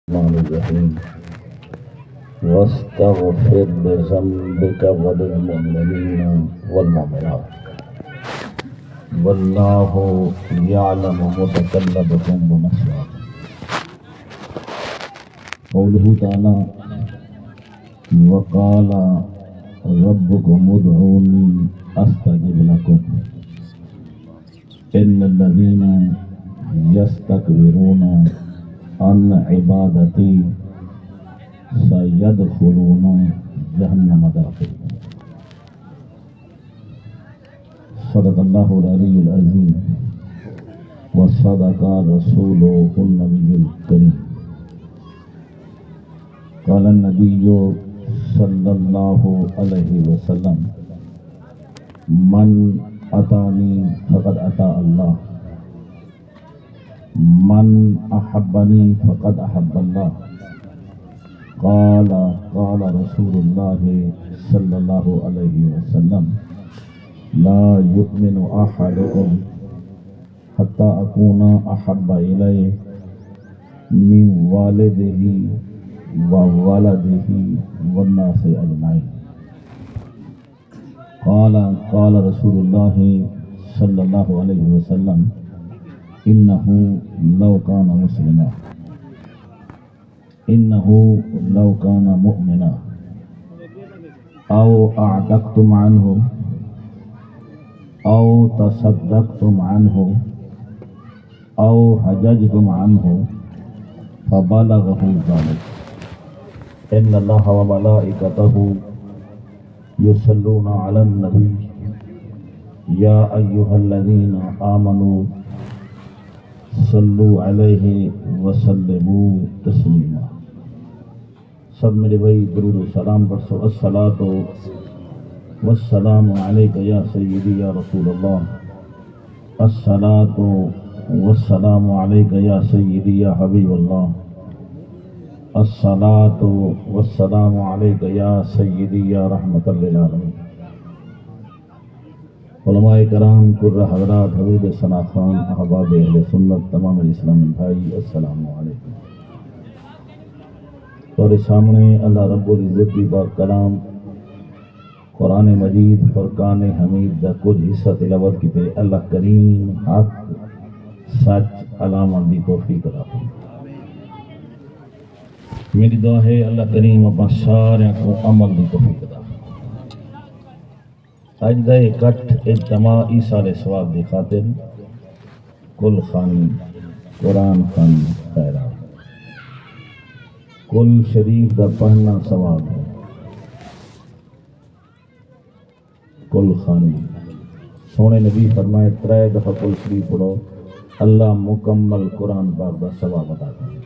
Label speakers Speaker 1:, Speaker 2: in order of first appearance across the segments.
Speaker 1: الرحمن الرحيم واستغفر لذنبك وللمؤمنين والمؤمنات والله يعلم متقلبكم ومثواكم. قوله تعالى وقال ربكم ادعوني استجب لكم ان الذين يستكبرون عن عبادتي سيدخلون جہنم داخل. صدق اللہ العلی العظیم وصدق رسوله النبی الکریم. قال النبی صلی اللہ علیہ وسلم من اتانی فقد اتا اللہ من احبنی فقد احب اللہ. قال رسول اللہ صلی اللہ علیہ وسلم لا یؤمن احدکم حتی اکون احب الیہ من والدہ وولدہ والناس اجمعین. قال رسول اللہ صلی اللہ علیہ وسلم انه لو كان مسلما انه لو كان مؤمنا او اعتقتم عنه او تصدقتم عنه او حججتم عنه فبلغه ذلك ان الله وملائكته يصلون على النبي يا ايها الذين آمنوا صلو علیہ وسلموا تسلیما. سب میرے بھائی درود و سلام پڑھو. الصلاۃ والسلام علیک یا سیدی یا رسول اللہ. الصلاۃ والسلام علیک یا سیدی یا حبیب اللہ. الصلاۃ والسلام علیک یا سیدی یا رحمت للعالمین. علماء کرام، قرہ حضرات، حضور ثنا خان، احباب اہل سنت، تمام اسلامی بھائی، السلام علیکم. اور سامنے اللہ رب العزت کی پاک کلام قرآن مجید فرقان حمید دا کچھ حصہ تلاوت کیتے. اللہ کریم حق سچ علامت دی توفیق عطا فرمائے. میری دعا ہے اللہ کریم اپنا سارے کو عمل دی توفیق عطا فرمائے. اج دا اکٹھ اجتماع ایسال ثواب دی خاطر کل خانی قرآن خانی خیرات کل شریف دا پڑھنا ثواب ہے. کل خانی سونے نبی فرمائے 3 دفعہ کل شریف پڑھو اللہ مکمل قرآن پاک دا ثواب عطا کرے.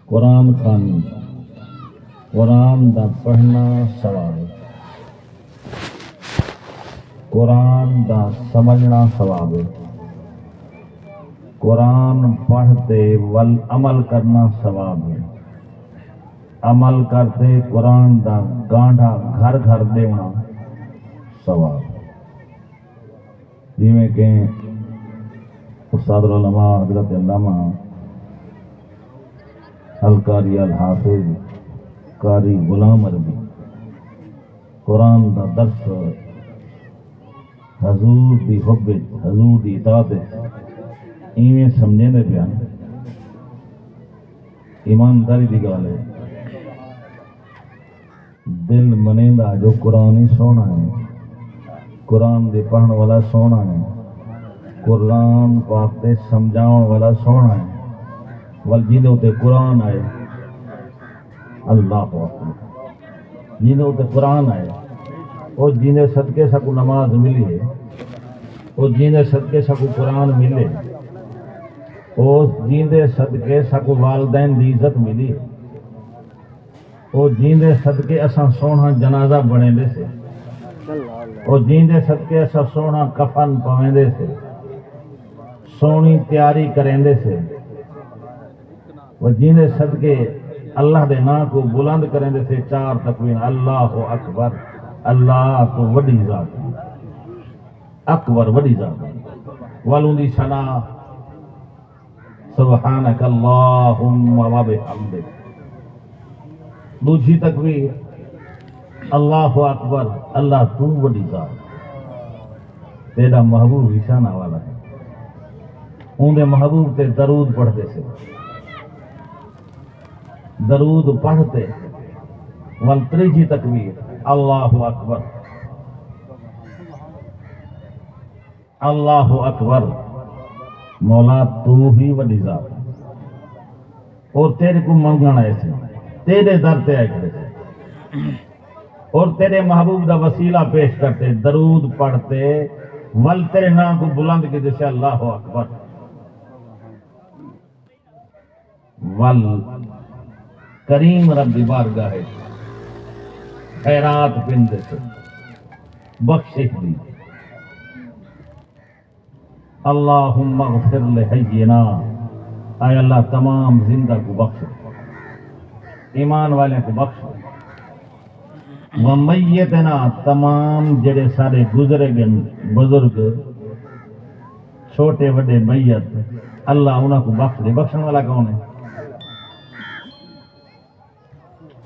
Speaker 1: قرآن خانی قرآن دا پڑھنا ثواب ہے. قرآن دا سمجھنا ثواب ہے. قرآن پڑھتے عمل کرنا ثواب ہے. عمل کرتے قرآن دا گانڈا گھر گھر دینا ثواب ہے. جی میں کہ استاد العلماء حضرت علامہ القاری الحافظ قاری غلام عربی قرآن دا درس حضور دی حب حضور دی اطاعت ایویں سمجھے دے بیان ایمانداری دی گل ہے. دل منیندا جو قرآن ہی سونا ہے. قرآن دے پڑھن والا سونا ہے. قرآن پاک دے سمجھاؤن والا سونا ہے. ول جیندے تے قرآن آئے اللہ اکبر جیندے تے قرآن آئے وہ جیندے صدقے سکو نماز ملی ہے. وہ جیندے صدقے سکو قرآن ملے. وہ جیندے صدقے سکو والدین دی عزت ملی ہے. وہ جیندے صدقے اساں سونا جنازہ بنے دے سے. وہ جیندے صدقے اساں سونا کفن پویں دے سے. سونی تیاری کریں دے سے. وہ جیندے صدقے اللہ دے نام کو بلند کریں دے سے. 4 تکبیر اللہ اکبر اللہ تو وڈی ذات ہے. اکبر وڈی ذات ہے. والوں دی ثنا سبحانک اللہم و بحمدک. دوسری تکبیر اللہ اکبر. اللہ تو وڈی ذات، تیرا محبوب شانہ والا ہے. اون دے محبوب تے درود پڑھتے سے، درود پڑھتے. ول تریجی تکبیر اللہ اکبر. اللہ اکبر. مولا تو ہی وڈی ذات ہے، اور تیرے کو منگنا ایسے تیرے در تے آئے کھڑے تھے، اور تیرے محبوب دا وسیلہ پیش کرتے، درود پڑھتے. ول تیرے نام کو بلند کے جیسے اللہ اکبر. ول کریم رب دی بارگاہ ہے، خیرات پندے سے بخشش دی. اللہم اغفر لحینا، اے اللہ تمام زندہ کو بخش، ایمان والے کو بخش. ومیتنا، تمام جڑے سارے گزرے گن بزرگ چھوٹے وڈے میت، اللہ انہاں کو بخش دے. بخشن والا کون ہے؟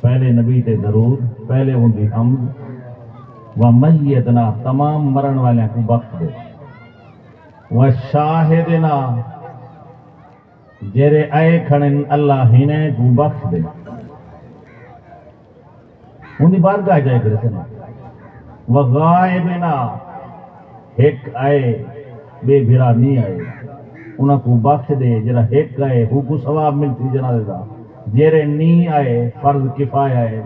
Speaker 1: پہلے نبی تے درود، پہلے ان دی حمد. ومیتنا، تمام مرن والے کو بخش دے. وشاہدنا، جڑے آئے کھڑن اللہ ہنے کو بخش دے. ان دی بارگاہ جائے کرے سنا. وغائبنا، ایک آئے بے بھرا نہیں آئے، انہاں کو بخش دے. جرا ایک آئے ہو کو ثواب ملتی جنازے دا، جیرے نہیں آئے فرض کفایہ آئے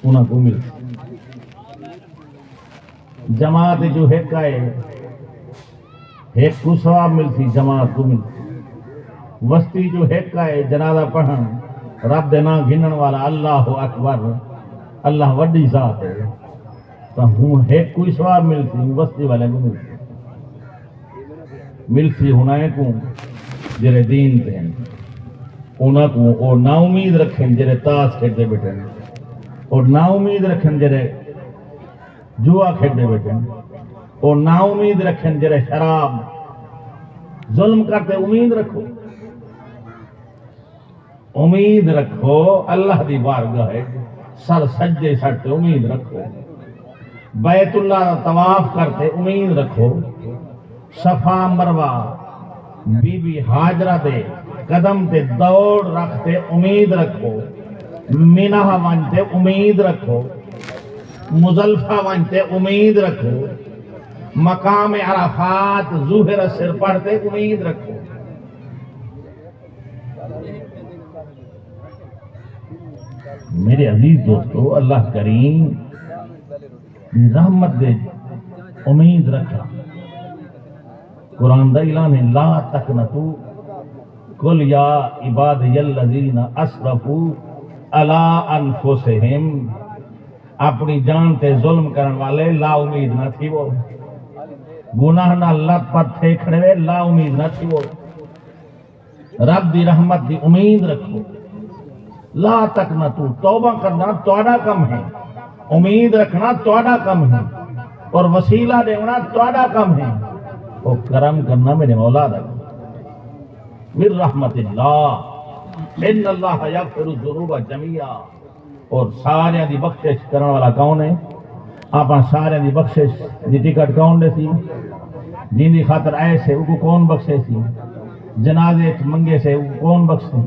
Speaker 1: انہاں کو ملتی. جماعت جو ایک آئے ایک کو ثواب ملتی، جماعت کو ملتی. وسطی جو ایک آئے جنازہ پڑھن رب دے نام گھنن والا اللہ اکبر، اللہ وڈی ذات ہے، تو ہوں ایک کوئی ثواب ملتی، وسطی والے کو ملتی. ملتی ہونا ہے کو جرے دین تے ہیں، انہاں کو اور نا امید رکھیں جرے تاس کھیڑتے بیٹھیں، اور نا امید رکھیں جرے جوا کھیڑتے بیٹھیں، اور نا امید رکھیں جرے شراب ظلم کرتے. امید رکھو، امید رکھو اللہ دی بارگاہ ہے، سر سجدے سٹتے امید رکھو. بیت اللہ طواف کرتے امید رکھو. صفا مروہ بی بی ہاجرہ دے قدم تے دوڑ رکھتے امید رکھو. منہ وانتے امید رکھو. مزدلفہ وانتے امید رکھو. مقام عرفات ظہر سر پڑھتے امید رکھو. میرے عزیز دوستو، اللہ کریم رحمت دے امید رکھا. قرآن دا اعلان ہے، لا تقنطو قل یا عبادی الذین اسرفوا علی انفسہم. اپنی جان تے ظلم کرن والے لا امید نہ تھی. وہ گناہ نہ لت پت تھے کھڑے، لا امید نہ تھی. وہ رب دی رحمت دی امید رکھو. لا تقنطو، توبہ کرنا تہاڈا کم ہے، امید رکھنا تہاڈا کم ہے، اور وسیلہ دینا تہاڈا کم ہے. اور کرم کرنا میرے مولا دا. من رحمت اللہ ان اللہ یغفر الذنوب جميعا. اور سارے دی بخشش کرنے والا کون ہے؟ آپ سارے دی بخشش دی ٹکٹ کون دے سی؟ جن دی خاطر آئے سے وہ کون بخشے سی؟ جنازے منگے سے وہ کون بخشے؟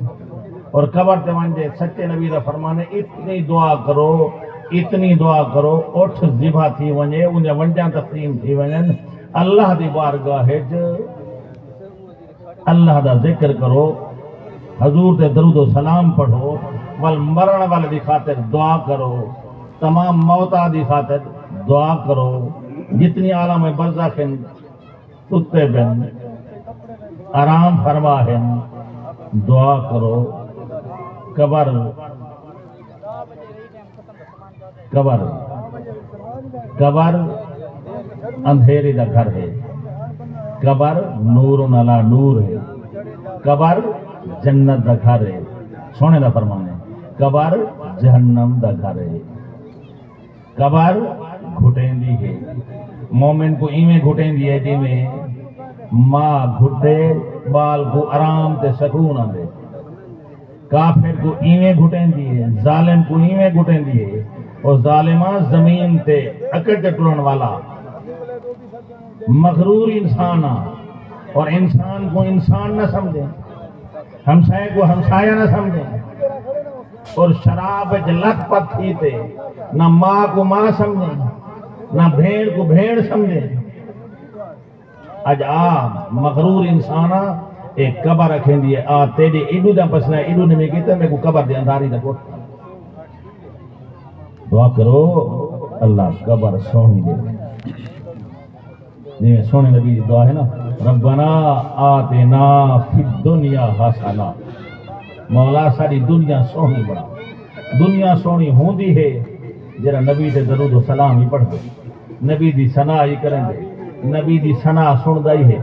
Speaker 1: اور قبر تے ونجے سچے نبی دا فرمان ہے، اتنی دعا کرو، اتنی دعا کرو، اٹھ ذبح تھی ونجے، انجا ونجاں تقسیم تھی ونجن، اللہ دی بارگاہ اللہ دا ذکر کرو، حضور تے درود و سلام پڑھو، ول مرن والے دی خاطر دعا کرو، تمام موتا دی خاطر دعا کرو. جتنی عالم برزخ ہیں ستے بن آرام فرما ہیں دعا کرو. قبر قبر قبر اندھیرے دا گھر ہے، قبر نور علی نور ہے، قبر جنت دا گھر ہے. سونے دا فرمان ہے، قبر جہنم دا گھر ہے. قبر گھٹیں دی ہے، مومن کو ایویں گھٹیں دی ہے جی میں ماں گھٹے اقبال کو آرام تے سکون آندے، کافر کو ایویں گھٹیں دیئے، ظالم کو ایویں گھٹیں دیئے، اور ظالمہ زمین تے اکڑ ٹرن والا مغرور انسان اور انسان کو انسان نہ سمجھیں، ہمسائے کو ہمسایہ نہ سمجھیں، اور شراب لت پت تھی تے نہ ماں کو ماں سمجھیں، نہ بھیڑ کو بھیڑ سمجھیں۔ اج مغرور انسان ایک قبر رکھیں دیئے تیرے ایڈو دا پسنا ایڈو نے میں کہتا میں کو قبر دے انداری دا کوٹ دعا کرو اللہ قبر سونی دے جی سونے نبی دعا ہے نا، ربنا آتنا فی الدنیا حسنہ، مولا ساری دنیا سونی بنا، دنیا سونی ہوندی ہے جرا نبی دے درود و سلام ہی پڑھ دے، نبی دی ثنا ہی کریں دے، نبی دی ثنا سن دائی ہے،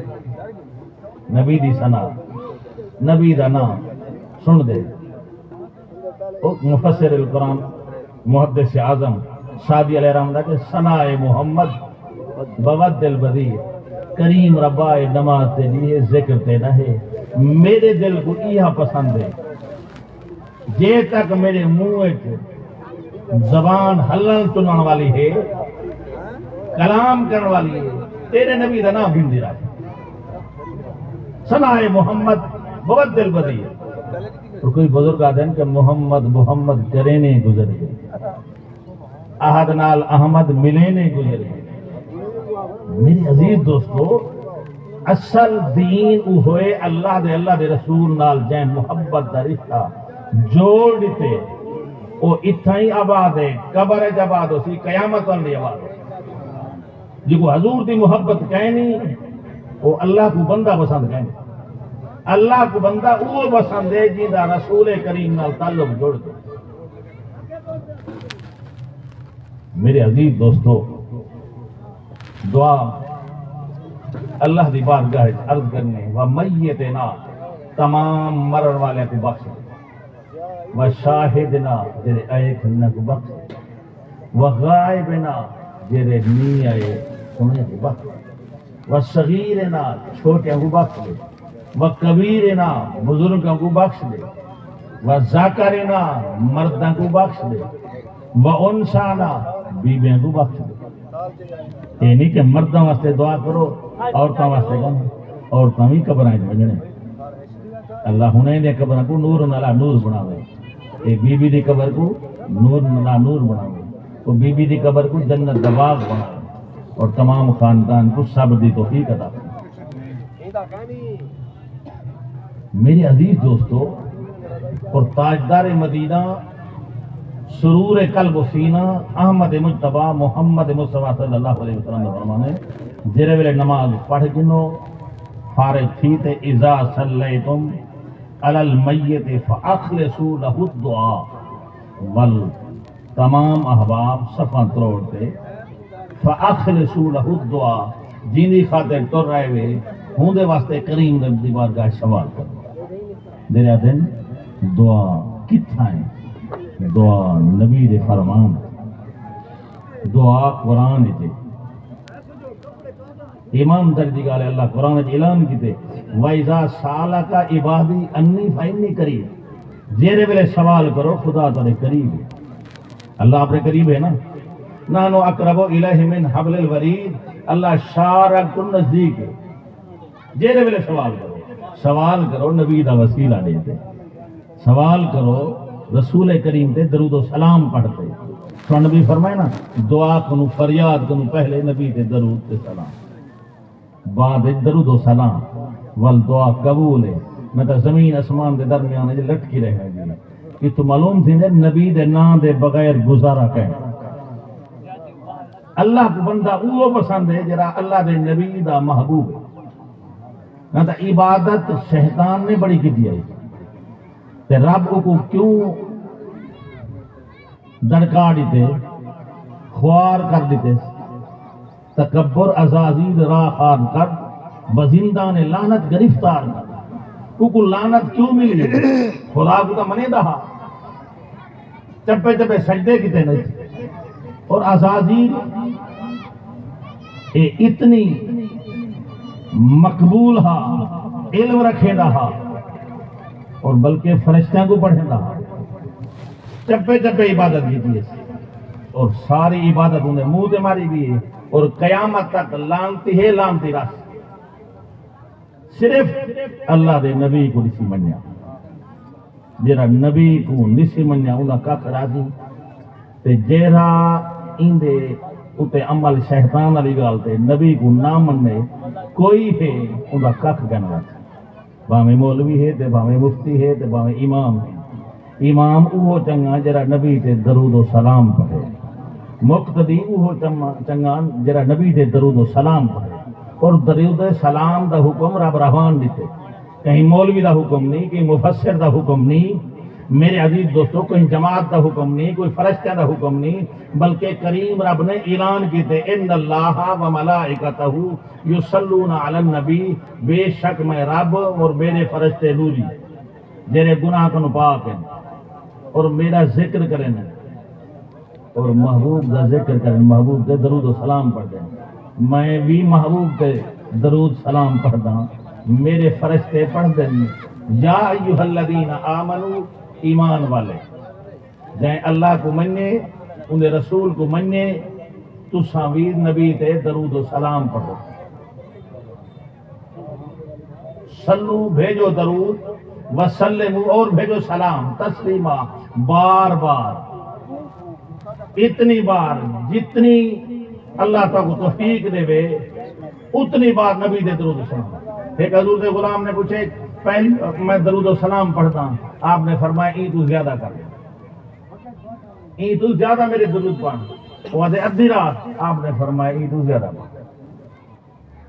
Speaker 1: نبی دی ثنا نبی دا نام سن دے۔ مفسر القرآن محدث اعظم سعدی علیہ رحمہ کہ ثنا محمد بود البدیر، کریم ربائے نماز تے لیے ذکر تے رہے، میرے دل کو یہ پسند ہے جے تک میرے منہ زبان ہلن چنن والی ہے، کلام کرن والی ہے، تیرے نبی دا نام گھندی رہا ثنا محمد بود البدیر۔ اور کوئی بزرگ آدھے کہ محمد کرینے گزر گئے، احد نال احمد ملینے گزر گئے۔ میرے عزیز دوستو، اصل دین او ہوئے اللہ دے رسول نال جائیں محبت دا رشتہ جوڑ دیتے، او اتھا ہی آباد ہے، قبر ہے آباد ہو سی، قیامت والی آباد ہو سی، جو کو حضور دی محبت کہنی وہ اللہ کو بندہ پسند کہنی، اللہ کو بندہ وہ پسند ہے جیدہ رسول کریم نال تعلق جوڑ دے۔ میرے عزیز دوستو، دعا اللہ دی بارگاہ عرض کرنے وَمَيِّتِنَا، تمام مرن والے کو بخش وَشَاہِدِنَا، جیرے آئے کھلنے کو بخش وَغَائِبِنَا، جیرے نہیں آئے سنے کو بخش وَصَغِيرِنَا، چھوٹے کو بخش دے وَكَبِيرِنَا، بزرگوں کو بخش دے وَذَكَرِنَا، مردوں کو بخش دے وَأُنسَانَا، بیویوں کو بخش دے۔ یہ نہیں کہ مردوں واسطے دعا کرو عورتوں واسطے کہنا، عورتوں بھی قبریں بجنے، اللہ ہنے دے قبر کو نور نالا نور بناوے، یہ بی بی دی قبر کو نور نالا نور بناوے، وہ بی بی دی قبر کو جنت دا باغ بناوے، اور تمام خاندان کو صبر دی توفیق عطا فرمائے۔ میرے عزیز دوستو، اور تاجدار مدینہ سرور قلب و سینہ احمد مجتبیٰ محمد مصطفیٰ صلی اللہ علیہ وسلم نے فرمانے جرے ویلے نماز پڑھ گنو فارغ تھی تے اذا صلیتم علی المیت فاخلصوا لہ الدعاء ول، تمام احباب صفاں تروڑتے فاخلصوا لہ الدعاء، جیندی خاطر ٹر رہے ہوئے ہوں دے واسطے کریم دی بارگاہ سوال کرو۔ میرے دن دعا کتھا ہے؟ دعا نبی دے فرمان، دعا قرآن تے ایمان درجی گالے اللہ قرآن اعلان کیتے وَإِذَا سَأَلَكَ عِبَادِي أَنِّي فَإِنِّي قَرِيبٌ، جیرے ویلے سوال کرو خدا تارے قریب ہے، اللہ اپنے قریب ہے نا، نَحْنُ أَقْرَبُ إِلَيْهِ مِنْ حَبْلِ الْوَرِيدِ، اللہ شارک کن نزدیک ہے، جیرے ویلے سوال کرو نبی دا وسیلہ دیتے، سوال کرو رسول کریم تے درود و سلام پڑھتے، تو نبی فرمائے نا دعا کنو فریاد کنو پہلے نبی تے درود تے سلام، بعد درود و سلام والدعا قبول ہے، میں تا زمین اسمان دے درمیان ہے لٹکی رہے گی، کہ تو معلوم تھی دے نبی دے نام دے بغیر گزارا کہیں۔ اللہ کو بندہ وہ پسند ہے جرا اللہ دے نبی دا محبوب ہے، نہ تا عبادت شیطان نے بڑی کی دیا ہے، تے رب کو کیوں دڑکا دیتے خوار کر دیتے، تکبر عزازیل راہ خان کر بزندان لعنت گرفتار کر، کو لعنت کیوں ملی؟ خدا کو تو منے دہا چپے چپے سجدے کیتے نہیں، اور عزازیل اتنی مقبول ہا علم رکھے رہا اور بلکہ فرشتوں کو پڑھے رہا، چپے چپے عبادت کی اور ساری عبادت انہیں منہ تے ماری گئی اور قیامت تک لانتی ہے لانتی رس صرف اللہ دے نبی کو نسی منیا، جیرا نبی کو نسی منیا انہاں کھ راضی تے جیرا اندے اتے عمل شیطان علی گال تے نبی کو نہ مننے کوئی ہے انہاں کھ گنا باویں مولوی ہے تے باویں مفتی ہے تے باویں امام ہے۔ امام اوہ چنگا جرا نبی تے درود و سلام پڑھے، مقتدی اوہ چنگا جرا نبی تے درود و سلام پڑھے، اور درود سلام دا حکم رب رحمان دیتے، کہیں مولوی دا حکم نہیں، کہیں مفسر دا حکم نہیں، میرے عزیز دوستو کہیں جماعت دا حکم نہیں، کوئی فرشتہ دا حکم نہیں، بلکہ کریم رب نے اعلان کیتے ان اللہ و ملائکتہ یصلون علی النبی، بے شک میں رب اور میرے فرشتے نوری جیرے گناہ کو پاک ہیں اور میرا ذکر کریں اور محبوب دا ذکر کریں، محبوب دے درود و سلام پڑھ دیں، میں بھی محبوب دے درود سلام پڑھ دا، میرے فرشتے پڑھ دیں یا ایہا الذین آمنوا ایمان والے جائیں اللہ کو مننے انہیں رسول کو مننے تو ساویر نبی تے درود و سلام پڑھو، صلو بھیجو درود وسلمو اور بھیجو سلام تسلیمہ بار بار، اتنی بار جتنی اللہ تعالیٰ کو توفیق دے وے اتنی بار نبی دے درود و سلام۔ ایک حضور دے غلام نے پوچھے پہلی میں درود و سلام پڑھتا ہوں، آپ نے فرمایا این تو زیادہ کر، این تو زیادہ میرے درود پڑھ، وہ دے ادھی رات آپ نے فرمایا این تو زیادہ پڑھ،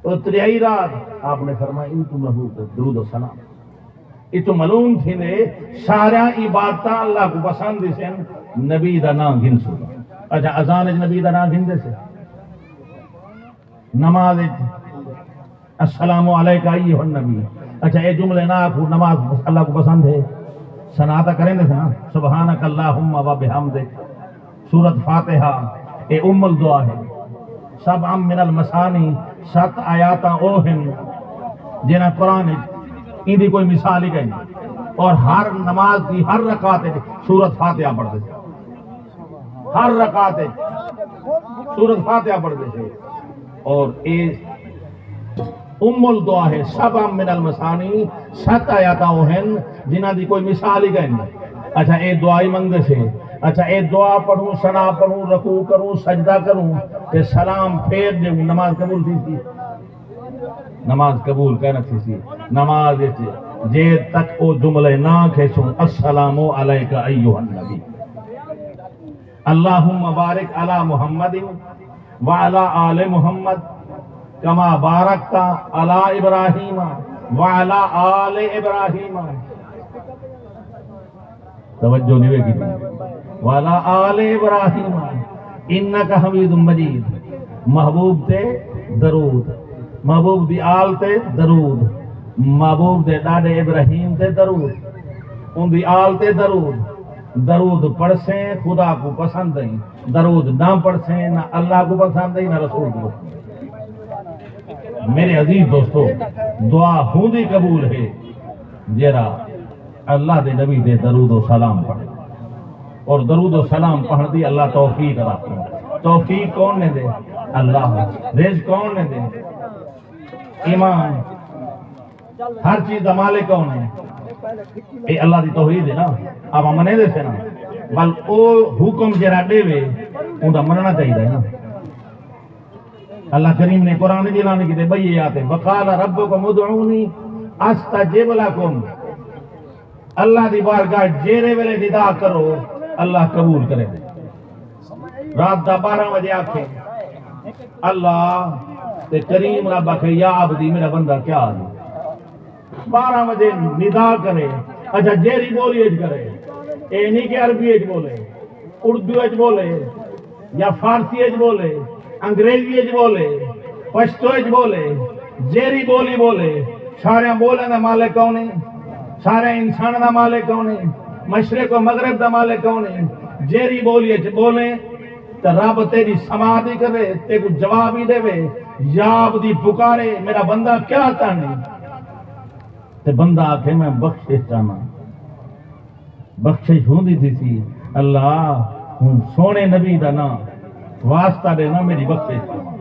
Speaker 1: اور تریائی رات آپ نے فرمایا این تو محبوب درود و سلام۔ یہ تو معلوم تھی نے سارا عبادت اللہ کو پسند سے نبی دا نام گن سو۔ اچھا اذان نبی دا نام گن دے سے، نماز السلام علیکہ ایھا النبی، اچھا یہ جملے نہ آکھو نماز اللہ کو پسند ہے، سناتا کریں دے نا سبحانک اللہم و بحمدک، سورۃ فاتحہ اے ام الدعا ہے، سبع من المثانی 7 آیاتاں او ہیں جنہاں قرآن ان دی کوئی مثال ہی کہیں، اور ہر نماز کی ہر رکعت سورۃ فاتحہ پڑھ دے، ہر رکعت سورۃ فاتحہ پڑھ دے، اور اس ام الدعا ہے، سبع من المثانی 7 آیاتاں وہ ہیں جنہاں دی کوئی مثال ہی کہیں۔ اچھا اے دعائی منگے سے، اچھا اے دعا پڑھوں ثنا پڑھوں رکوع کروں سجدہ کروں تے سلام پھیر دے، نماز قبول تھی، نماز قبول کہنا تھی، نماز جے تک او جملے نہ کھیسوں السلام علیکہ ایھا النبی، اللہم بارک علی محمد وعلی آل محمد کما بارکتا علی ابراہیم وعلی آل ابراہیم، توجہ نہیں کی وعلی آل ابراہیم انکا حمید مجید، محبوب تے درود، محبوب دی آل تے درود، محبوب دے ڈاڈے ابراہیم تے درود، ان دی آل تے درود، درود پڑھ سے خدا کو پسند ہے، درود نہ پڑھ سے نہ اللہ کو پسند ہے نہ رسول کو پسند ہے۔ میرے عزیز دوستو دعا ہوندی قبول ہے جرا اللہ دے نبی دے درود و سلام پڑھے، اور درود و سلام پڑھ دی اللہ توفیق عطا کرے، توفیق کون نے دے؟ اللہ، رزق کون نے دے؟ ایمان، ہر چیز دا مالک کون ہے؟ اے اللہ دی توحید ہے نا، آپ منے دے سے نا، بل او حکم جرا دے وے ان دا مننا چاہیے نا۔ اللہ کریم نے قرآن کی اعلان کی بھئی آتے وقال ربکم ادعونی استجب لکم، اللہ دی بارگاہ جیرے ویلے ندا کرو اللہ قبول کرے دے۔ رات دا 12 بجے آکھے اللہ تے کریم رب آکھے یا عبدی میرا بندہ کیا آدھی، 12 بجے ندا کرے، اچھا جیری بولی اج کرے، اے نہیں کہ عربی اج بولے، اردو اج بولے یا فارسی اج بولے، انگریزی اج بولے، پشتو اج بولے، جیری بولی بولے، سارے بولے دا مالک کون ہے؟ سارے انسان دا مالک کون ہے؟ مشرق و مغرب دا مالک کون ہے؟ جیری بولی اچ بولے تو رب تیری سماعت ہی کرے، تے کو جواب ہی دے وے، یا عبدی پکارے میرا بندہ کیا چاہنے، تے بندہ آکھے میں بخشش چاہنا، بخشش ہوندی تھی سی اللہ ہوں سونے نبی دا نام واسطہ دینا میری بخشش چاہنا،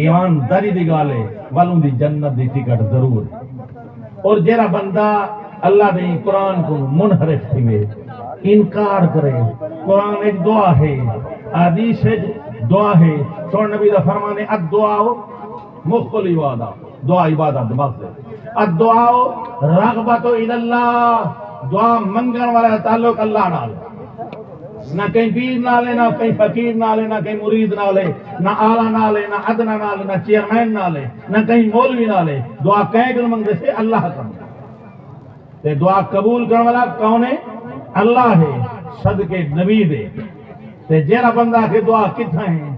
Speaker 1: ایمان داری دی گالے والوں دی جنت دی ٹکٹ ضرور۔ اور جیرا بندہ اللہ دے قرآن کو منحرف تھے انکار کرے، قرآن ایک دعا ہے، حدیث ایک دعا ہے، سونے نبی دا فرمانے الدعا مخ العبادہ، دعا عبادت مقصد الدعا رغبت الی اللہ، دعا منگن والا تعلق اللہ نال، نہ کہیں پیر نالے، نہ کہیں فقیر نالے، نہ کہیں مرید نالے، نہ آلہ نالے، نہ ادنا نالے، نہ چیئرمین نالے، نہ کہیں مولوی نالے، دعا کہیں کہ منگتے سے اللہ کا، تے دعا قبول کرنے والا کون ہے؟ اللہ ہے، صدقے نبی دے، تے جیرا بندہ کے دعا کتھا ہیں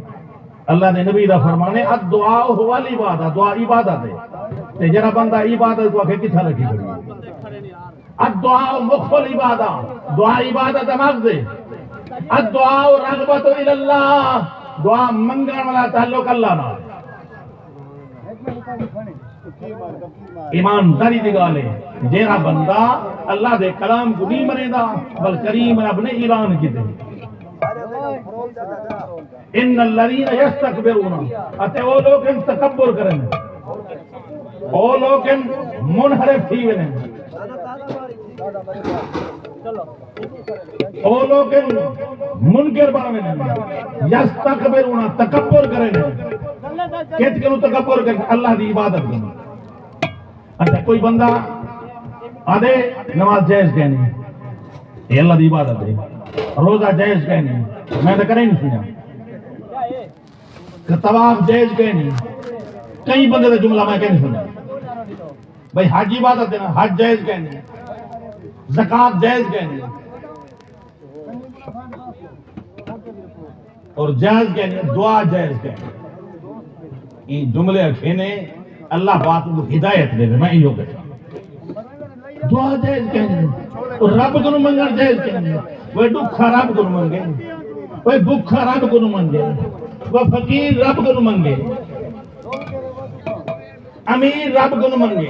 Speaker 1: اللہ نے نبی دا فرمانے الدعا هو العبادہ، دعا عبادت ہے، تے جیرا بندہ عبادت کو آکے کتھا رکھی کری الدعا مخ العبادہ، دعا عبادت مقصد ہے، الدعا رغبت الی اللہ، دعا منگن والا تعلق اللہ نال۔ ایمانداری دی گل ہے جیڑا بندہ اللہ دے کلام کو نہیں منے دا بل کریم رب نے اعلان کیتے ان الذین یستکبرون، اتے او لوگ تکبر کرن، او لوگ منحرف تھی وین، او لوگ منکر بن وین، یستکبرون تکبر کرن، کہتے کہ تکبر کرن اللہ دی عبادت کرن۔ اچھا کوئی بندہ آدھے نماز جائز کہنی یہ اللہ دی عبادت ہے، روزہ جائز کہنی میں تو کریں نہیں سنا، طواف جائز کہنی کئی بندے کا جملہ میں کہنے سنا، بھائی حج عبادت ہے نا، حج جائز کہنی، زکوٰۃ جائز کہنی اور جائز کہنی، دعا جائز کہنی، یہ جملے کہنے اللہ بات کو ہدایت دے دے، میں یہ کہتا دعا جائز کہنی اور رب کو منگن جائز کہنی، وہ دکھا رب کو منگے، وہ بھوکا رب کو منگے، وہ فقیر رب کو منگے، امیر رب کو منگے،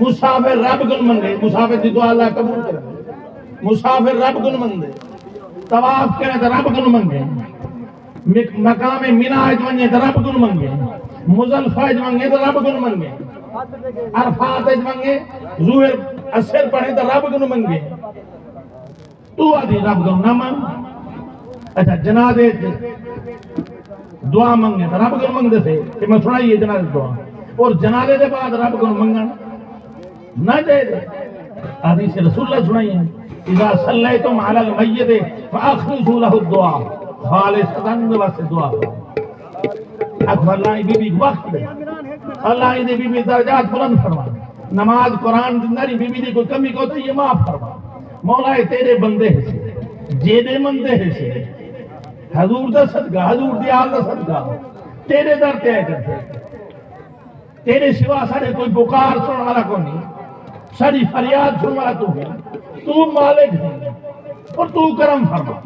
Speaker 1: مسافر رب کو منگے، مسافر دی دعا اللہ قبول کرے، مسافر رب کو منگے، طواف کرے تو رب کو منگے، مقام مینا ونجے تو رب کو منگے، مزدلفہ منگے تو رب کو منگے، عرفات منگے، ظہر اثر پڑھے تو رب کو منگے، تو آدھی رب کو نہ منگ۔ اچھا جنازے دعا منگے تو رب کو منگتے تھے کہ میں سنائیے جنازے دعا، اور جنازے کے بعد رب کو منگن نہ جائے، حدیث رسول اللہ سنائیے اذا صلیتم علی المیت فاخلصوا له الدعاء، خالصتاً واسطے دعا اکبر اللہ بی بی وقت دے، اللہ نے بی بی درجات بلند فرما، نماز قرآن زنداری بی بی دی کوئی کمی کو تو یہ معاف فرما، مولا تیرے بندے سے جیدے مندے سے حضور دا صدقہ، حضور دی آل دا صدقہ تیرے در تے کرتے، تیرے سوا سارے کوئی بکار سن والا کو نہیں، ساری فریاد سن والا تو ہے، تو مالک ہے اور تو کرم فرما،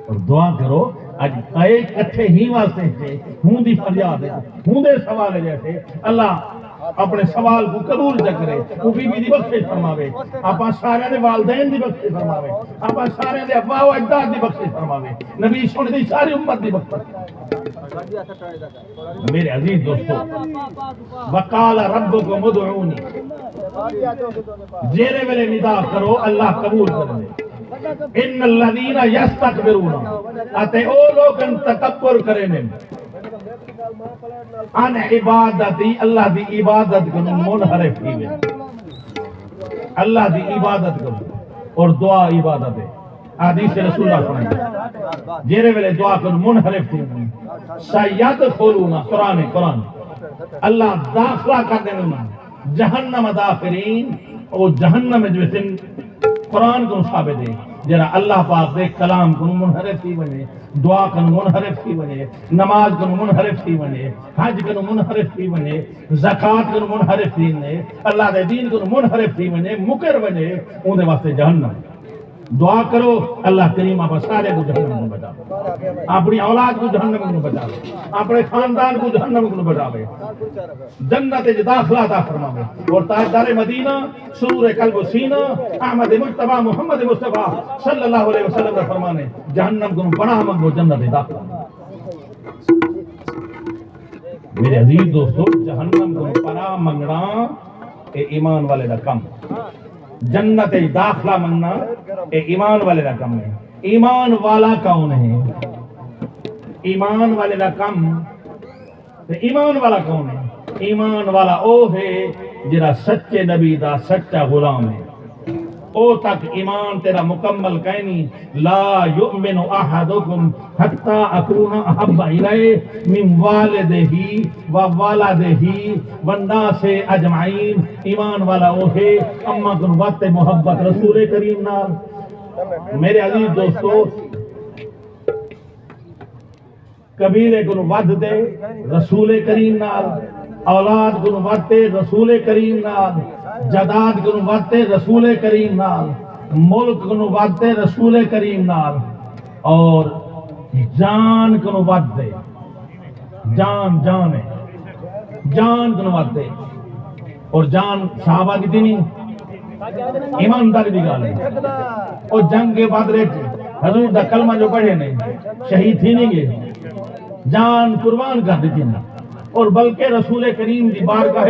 Speaker 1: اور دعا کرو اج ایک اٹھے ہی واسطے سے ہوں دی فریاد ہے، ہوں دے سوال جیسے اللہ اپنے سوال کو قبول کرے، وہ بی بی دی بخشش فرماوے، اپا سارے دے والدین دی بخشش فرماوے، اپا سارے دے ابا و اجداد دی بخشش فرماوے، نبی سن دی ساری امت دی بخشش۔ میرے عزیز دوستو وقال ربکم ادعونی، جیرے ویلے ندا کرو اللہ قبول کرے، ان الذین یستکبرون، اتے او لوگ تکبر کرے نے ان عبادتی، اللہ دی عبادت کو منحرف کی گئے، اللہ دی عبادت کو، اور دعا عبادت ہے، حدیث رسول اللہ سنائیں جیرے ویلے دعا کو منحرف کی گئے، سیدخلون قرآن اللہ داخلہ کر دیں انہوں جہنم داخرین، وہ جہنم جو سن قرآن کو ثابت ہے جرا اللہ پاک دے کلام کو منحرف تھی ونے، دعا کو منحرف تھی ونے، نماز کو منحرف تھی ونے، حج کو منحرف تھی ونے، زکوٰۃ کو منحرف تھی ونے، اللہ دے دین کو منحرف تھی ونے، مکر ونے، اون دے واسطے جہنم، دعا کرو اللہ کریم آپ سارے کو جہنم کو بچا لے، اپنی اولاد کو جہنم کو بچا لے، اپنے خاندان کو جہنم کو بچا لے، جنت وچ داخلہ عطا فرماوے۔ اور تاجدار مدینہ سرور قلب و سینہ احمد مجتبی محمد مصطفیٰ صلی اللہ علیہ وسلم نے فرمانے جہنم کو پناہ منگو جنت وچ داخلہ۔ میرے عزیز دوستو، جہنم کو پناہ منگنا اے ایمان والے دا کم، جنت داخلہ منگنا اے ایمان والے دا کم ہے۔ ایمان والا کون ہے؟ ایمان والے دا کم تے ایمان والا کون ہے؟ ایمان والا او ہے جڑا سچے نبی دا سچا غلام ہے، او تک ایمان تیرا مکمل کہنی لا یؤمن احدکم حتی اکون احب الیہ من والدہ و والدہ والناس اجمعین۔ ایمان والا وہ ہے اما کن وقت محبت رسول کریم نال۔ میرے عزیز دوستو، قبیلے کن ود دے رسول کریم نال، اولاد کن ودتے رسول کریم نال، جداد کو ودتے رسول کریم نال، ملک کو ودتے رسول کریم نال، اور جان کو ودتے جان ہے، جان کو ودتے۔ اور جان صحابہ کی نہیں ایمانداری دی گل ہے۔ اور جنگ کے بدر حضور دا کلمہ جو پڑھے نے شہید تھی نہیں گئے، جان قربان کر دیتی نا۔ اور بلکہ رسول کریم دی بارگاہ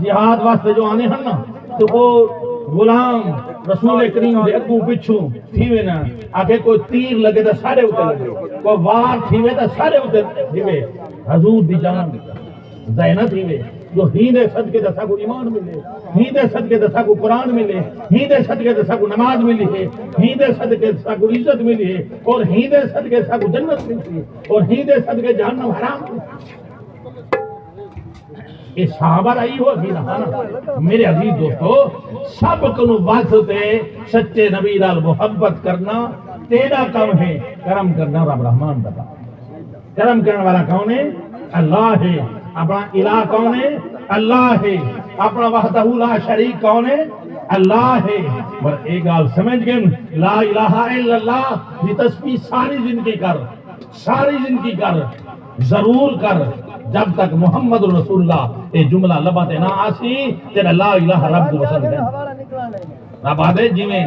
Speaker 1: جہاد واسطے جو آنے ہیں نا تو وہ غلام رسول کریم دے اگوں پچھوں تھیوے نا، آگے کوئی تیر لگے تو سارے اتر لگے، کوئی وار تھیوے تو سارے اتر تھیوے۔ حضور دی جان زینت تھیوے جو ہی دے صدقے دسا کو ایمان ملے، ہی دے صدقے دسا کو قرآن ملے، ہی دے صدقے دسا کو نماز ملی ہے، ہی دے صدقے دسا کو عزت ملی ہے، اور ہی دے صدقے دسا کو جنت ملی ہے، اور ہی دے صدقے جہنم حرام ملی۔ یہ صحابہ رہی ہو بھی رہا نا۔ میرے عزیز دوستو، سب کو واسطے سچے نبی نال محبت کرنا تیرا کام ہے، کرم کرنا رب رحمان کا کام۔ کرم کرنے والا کون ہے؟ اللہ ہے۔ اپنا الہ کون ہے؟ اللہ ہے۔ اپنا وحدہ لا شریک کون ہے؟ اللہ ہے۔ اور ایک گال سمجھ گئے، لا الہ الا اللہ دی تسبیح ساری زندگی کر، ساری زندگی کر، ضرور کر، جب تک محمد رسول اللہ یہ جملہ لباتے نہ آسی تیرا لا الہ رب کو وصل دیں۔ رب آدھے جی میں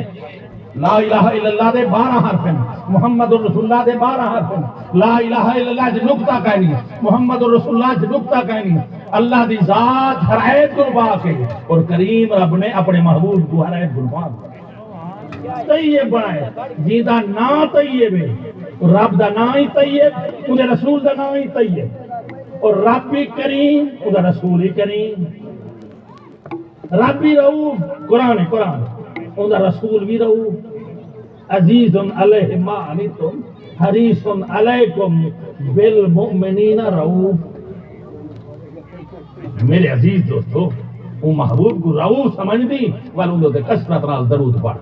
Speaker 1: لا الہ الا اللہ دے 12 حرف ہیں، محمد رسول اللہ دے 12 حرف ہیں۔ لا الہ الا اللہ جی نقطہ کہنی، محمد رسول اللہ جی نقطہ کہنی۔ اللہ دی ذات ہر عیب کو پاک ہے، اور کریم رب نے اپنے محبوب کو ہر عیب کو پاک ہے۔ طیب بنائے جیدہ نا طیب ہے، رب دا نا ہی طیب، انہیں رسول دا نا ہی طیب، اور رب بھی کریم انہیں رسول ہی کریم۔ رب بھی رؤوف قرآن قرآن، انہیں رسول بھی رؤوف۔ عزیز علیہ ما عنتم حریص علیکم بالمؤمنین رؤوف۔ میرے عزیز دوستو، وہ محبوب کو رؤوف سمجھ دی والوں دے کثرت نال درود پڑھ،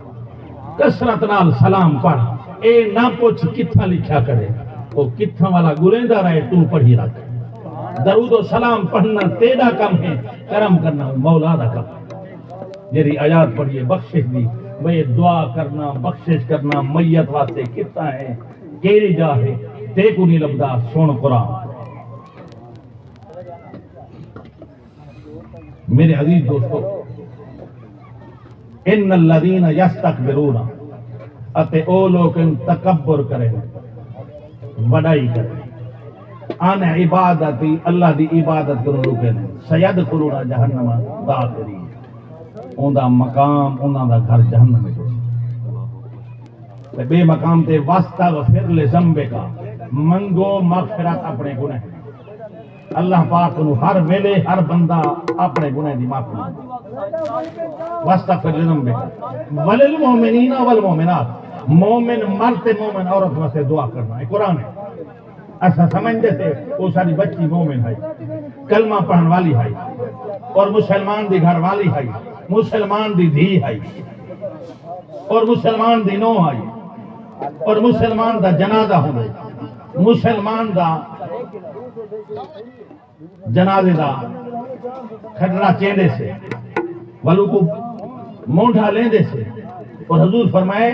Speaker 1: کثرت نال سلام پڑھ۔ اے نہ پوچھ کتھا لکھا کرے، وہ کتھا والا گلیندہ رہے تو پڑھی رکھ۔ درود و سلام پڑھنا تیرا کم ہے، کرم کرنا مولا دا کم ہے۔ میری آیات پڑھیے بخشش دی، میں دعا کرنا بخشش کرنا میت واسطے کتنا ہے، کیری جا ہے تے کو نہیں لبدا۔ سن قرآن میرے عزیز دوستو، ان الذین یستکبرون، اتے او لوگ تکبر کریں، بڑائی کریں، ان عبادتی اللہ دی عبادت کرو روکے نے، سیدخلون جہنم داخرین، اوندا مقام انہاں دا گھر جہنم میں تے بے مقام تے واستغفر لذنبک، منگو مغفرت اپنے گناہ۔ اللہ پاک نو ہر ویلے ہر بندہ اپنے گناہ دی معافی واستغفر لذنبک وللمؤمنین والمؤمنات، مومن مرد مومن عورت واسطے دعا کرنا ہے، قرآن ہے۔ ایسا سمجھتے تھے وہ ساری بچی مومن ہے، کلمہ پڑھن والی ہے، اور مسلمان دی گھر والی ہے، مسلمان دی دھی ہے، اور مسلمان دی نو ہے، اور مسلمان دا جنازہ ہونے، مسلمان دا جنازے دا کھڑنا چیندے سے ولو کو مونڈھا لیندے سے۔ اور حضور فرمائے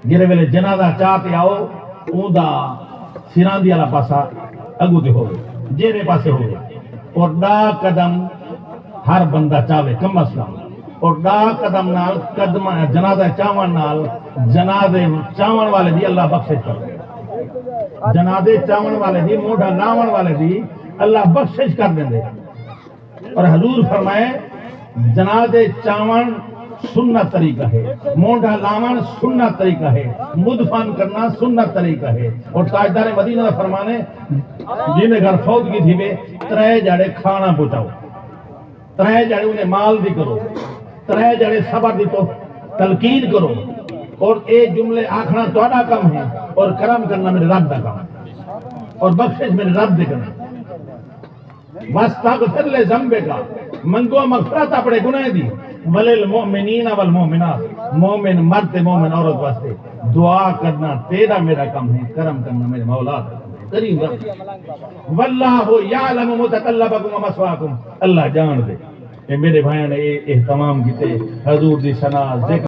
Speaker 1: جہے ویلے جنازہ چاہتے آؤ اوندا سراندی والا پاسا اگو تے ہوگی جہرے پاسے ہوگی اور ڈا قدم ہر بندہ چاہے کم از کم اور ڈا قدم نال قدم جنازہ چاون نال جنازے چاون والے دی اللہ بخشش کر دے جنازے چاون والے دی موڈا لاون والے دی اللہ بخشش کر دیں دے اور حضور فرمائے جنازے چاون سنت طریقہ ہے موڈا لاون سنت طریقہ ہے مدفن کرنا سنت طریقہ ہے اور تاجدار مدینہ کا فرمانے جن گھر فوتگی تھی میں 3 جڑے کھانا پہنچاؤ 3 جڑے انہیں مال دی کرو 3 جڑے صبر دی تو تلقین کرو اور اے جملے آکھنا تہاڈا کم ہے اور کرم کرنا میرے رب دا کام ہے اور بخشش میرے رب دے کرنا واستغفر لذنبک منگو مغفرت اپنے گناہ دی وللمؤمنین والمؤمنات مومن مرد مومن عورت واسطے دعا کرنا تیرا میرا کام ہے کرم کرنا میرے مولا کریم رب واللہ یعلم متقلبکم ومثواکم اللہ جان دے اے میرے بھائیوں نے اہتمام کیتے حضور دی ثنا ذکر